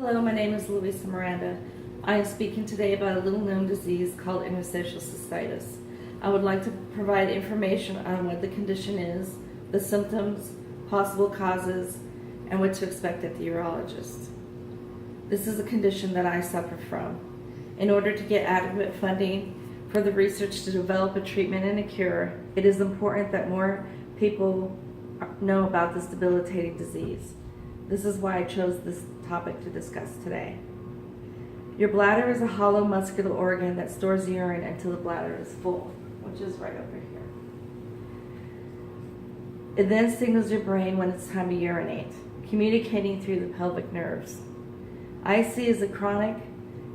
Hello, my name is Louisa Miranda. I am speaking today about a little-known disease called interstitial cystitis. I would like to provide information on what the condition is, the symptoms, possible causes, and what to expect at the urologist. This is a condition that I suffer from. In order to get adequate funding for the research to develop a treatment and a cure, it is important that more people know about this debilitating disease. This is why I chose this topic to discuss today. Your bladder is a hollow muscular organ that stores urine until the bladder is full, which is right over here. It then signals your brain when it's time to urinate, communicating through the pelvic nerves. IC is a chronic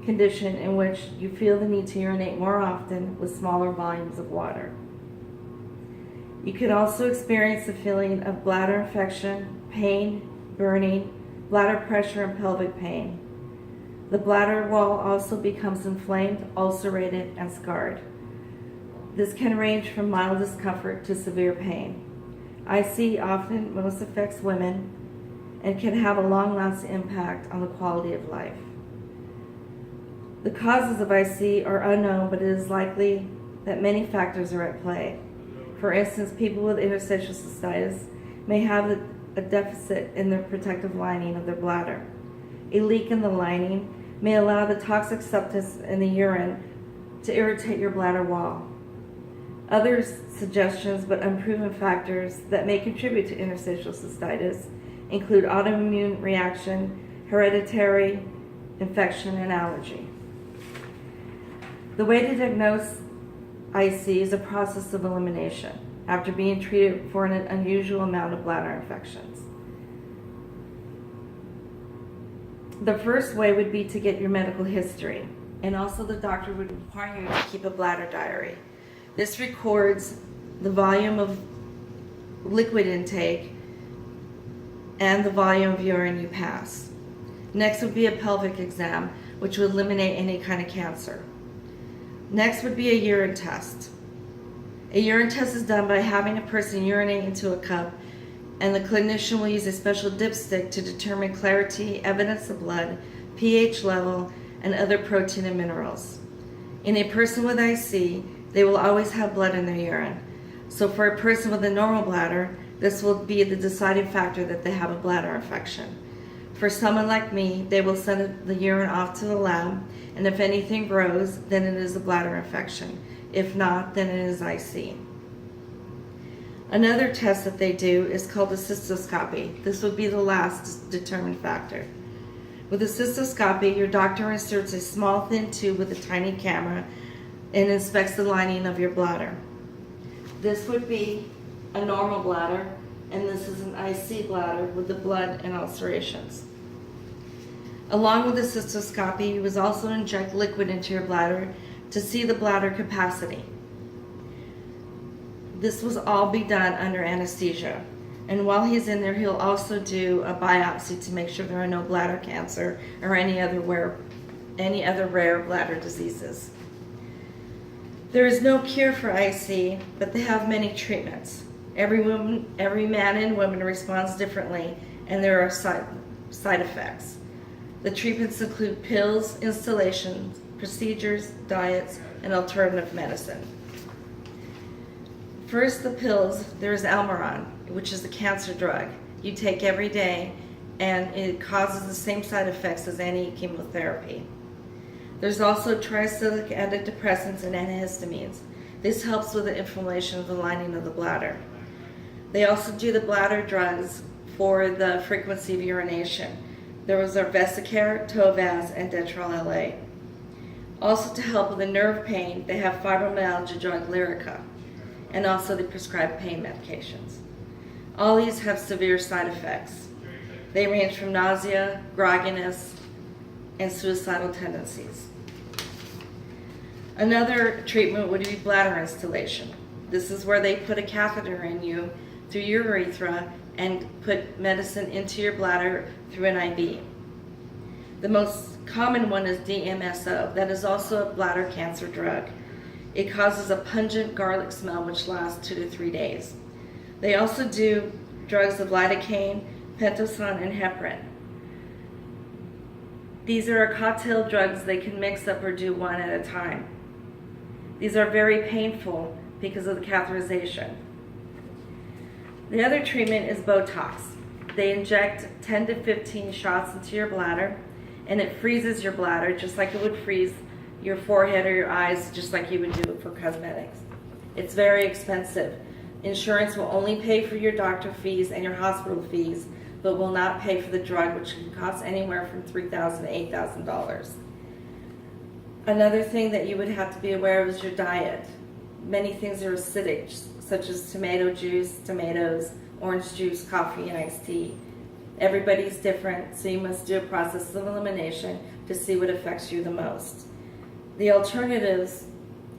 condition in which you feel the need to urinate more often with smaller volumes of water. You can also experience the feeling of bladder infection, pain, burning, bladder pressure, and pelvic pain. The bladder wall also becomes inflamed, ulcerated, and scarred. This can range from mild discomfort to severe pain. IC often most affects women and can have a long-lasting impact on the quality of life. The causes of IC are unknown, but it is likely that many factors are at play. For instance, people with interstitial cystitis may have a deficit in the protective lining of their bladder. A leak in the lining may allow the toxic substance in the urine to irritate your bladder wall. Other suggestions but unproven factors that may contribute to interstitial cystitis include autoimmune reaction, hereditary infection, and allergy. The way to diagnose IC is a process of elimination after being treated for an unusual amount of bladder infections. The first way would be to get your medical history, and also the doctor would require you to keep a bladder diary. This records the volume of liquid intake and the volume of urine you pass. Next would be a pelvic exam, which would eliminate any kind of cancer. Next would be a urine test. A urine test is done by having a person urinate into a cup, and the clinician will use a special dipstick to determine clarity, evidence of blood, pH level, and other protein and minerals. In a person with IC, they will always have blood in their urine. So for a person with a normal bladder, this will be the deciding factor that they have a bladder infection. For someone like me, they will send the urine off to the lab, and if anything grows, then it is a bladder infection. If not, then it is IC. Another test that they do is called a cystoscopy. This would be the last determined factor. With a cystoscopy, your doctor inserts a small thin tube with a tiny camera and inspects the lining of your bladder. This would be a normal bladder, and this is an IC bladder with the blood and ulcerations. Along with the cystoscopy, you will also inject liquid into your bladder to see the bladder capacity. This will all be done under anesthesia. And while he's in there, he'll also do a biopsy to make sure there are no bladder cancer or any other rare bladder diseases. There is no cure for IC, but they have many treatments. Every man and woman responds differently, and there are side effects. The treatments include pills, installations, procedures, diets, and alternative medicine. First, the pills. There's Almiron, which is a cancer drug you take every day, and it causes the same side effects as any chemotherapy. There's also tricyclic antidepressants and antihistamines. This helps with the inflammation of the lining of the bladder. They also do the bladder drugs for the frequency of urination. There was Vesicare, Tovaz, and Detrol LA. Also, to help with the nerve pain, they have fibromyalgia drug Lyrica, and also they prescribe pain medications. All these have severe side effects. They range from nausea, grogginess, and suicidal tendencies. Another treatment would be bladder installation. This is where they put a catheter in you through your urethra and put medicine into your bladder through an IV. The most common one is DMSO. That is also a bladder cancer drug. It causes a pungent garlic smell which lasts 2 to 3 days. They also do drugs of lidocaine, pentosan, and heparin. These are cocktail drugs they can mix up or do one at a time. These are very painful because of the catheterization. The other treatment is Botox. They inject 10 to 15 shots into your bladder, and it freezes your bladder just like it would freeze your forehead or your eyes, just like you would do it for cosmetics. It's very expensive. Insurance will only pay for your doctor fees and your hospital fees, but will not pay for the drug, which can cost anywhere from $3,000 to $8,000. Another thing that you would have to be aware of is your diet. Many things are acidic, such as tomato juice, tomatoes, orange juice, coffee, and iced tea. Everybody's different, so you must do a process of elimination to see what affects you the most. The alternatives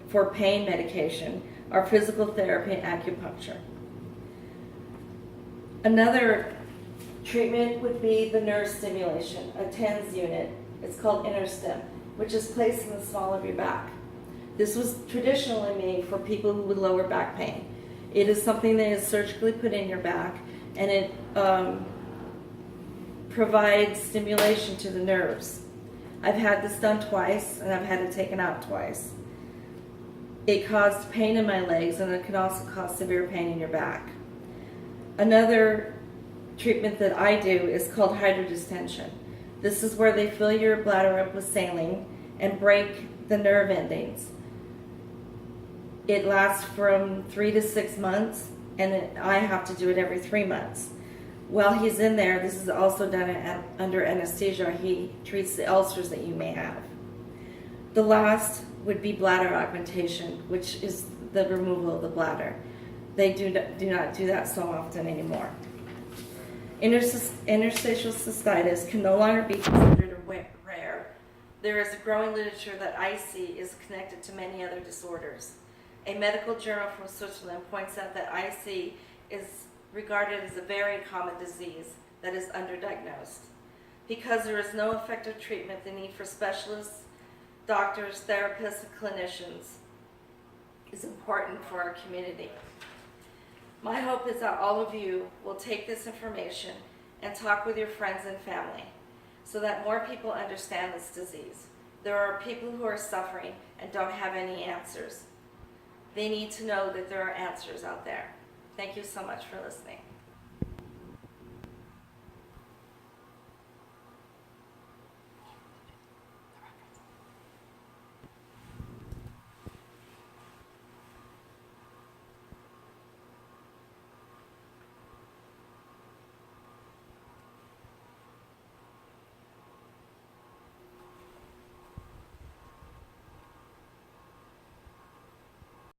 for pain medication are physical therapy and acupuncture. Another treatment would be the nerve stimulation, a TENS unit. It's called interstim, which is placed in the small of your back. This was traditionally made for people with lower back pain. It is something that is surgically put in your back, and it provides stimulation to the nerves. I've had this done twice, and I've had it taken out twice. It caused pain in my legs, and it can also cause severe pain in your back. Another treatment that I do is called hydrodistension. This is where they fill your bladder up with saline and break the nerve endings. It lasts from 3 to 6 months, and I have to do it every 3 months. While he's in there, this is also done under anesthesia. He treats the ulcers that you may have. The last would be bladder augmentation, which is the removal of the bladder. They do not do that so often anymore. Interstitial cystitis can no longer be considered rare. There is a growing literature that IC is connected to many other disorders. A medical journal from Switzerland points out that IC is regarded as a very common disease that is underdiagnosed. Because there is no effective treatment, the need for specialists, doctors, therapists, and clinicians is important for our community. My hope is that all of you will take this information and talk with your friends and family so that more people understand this disease. There are people who are suffering and don't have any answers. They need to know that there are answers out there. Thank you so much for listening.